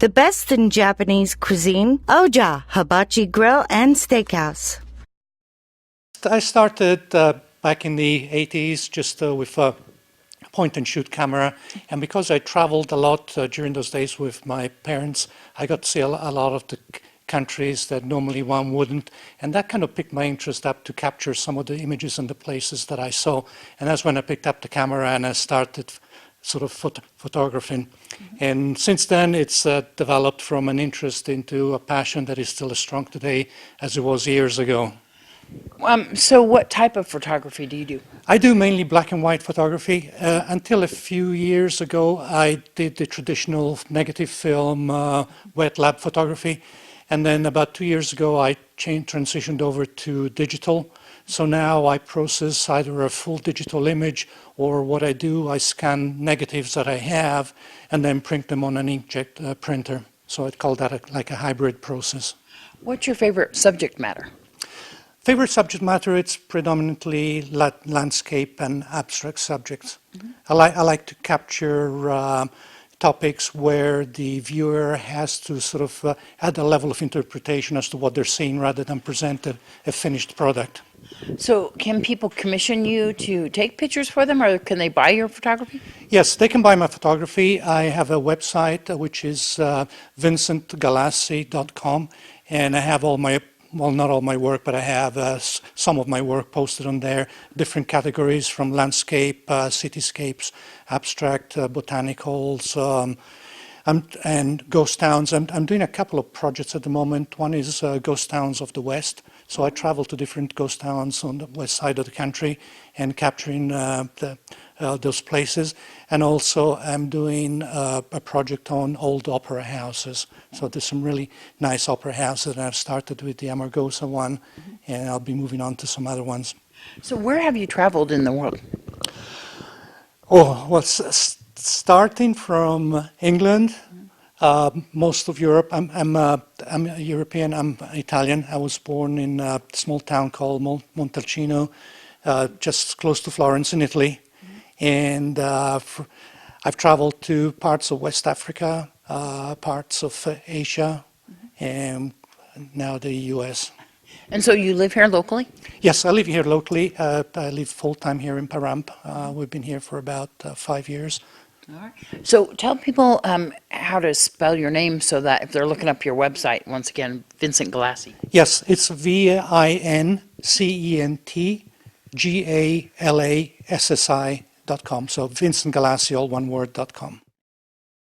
The best in Japanese cuisine, Oja Hibachi Grill and Steakhouse. I started back in the 80s just with a point-and-shoot camera, and because I traveled a lot during those days with my parents, I got to see a lot of the countries that normally one wouldn't, and that kind of picked my interest up to capture some of the images and the places that I saw. And that's when I picked up the camera and I started sort of photographing. And since then it's developed from an interest into a passion that is still as strong today as it was years ago. So what type of photography do you do? I do mainly black and white photography. Until a few years ago, I did the traditional negative film wet lab photography. And then about 2 years ago, I transitioned over to digital. So now I process either a full digital image, or what I do, I scan negatives that I have and then print them on an inkjet printer. So I'd call that like a hybrid process. What's your favorite subject matter? Favorite subject matter, it's predominantly landscape and abstract subjects. I like to capture topics where the viewer has to sort of add a level of interpretation as to what they're seeing rather than present a finished product. So can people commission you to take pictures for them, or can they buy your photography? Yes, they can buy my photography. I have a website which is vincentgalassi.com, and I have all my, well, not all my work, but I have some of my work posted on there, different categories from landscape, cityscapes, abstract, botanicals, and ghost towns. I'm doing a couple of projects at the moment. One is ghost towns of the West. So I travel to different ghost towns on the west side of the country and capturing those places. And also I'm doing a project on old opera houses. So there's some really nice opera houses, and I've started with the Amargosa one, and I'll be moving on to some other ones. So where have you traveled in the world? Oh, well, starting from England, most of Europe. I'm a European, I'm Italian. I was born in a small town called Montalcino, just close to Florence in Italy. And I've traveled to parts of West Africa, parts of Asia, and now the US. And so you live here locally? Yes, I live here locally. I live full-time here in Paramp. We've been here for about 5 years. All right. So tell people how to spell your name so that if they're looking up your website, once again, Vincent Galassi. Yes, it's VINCENTGALASSI.com. So Vincent Galassi, all one word.com.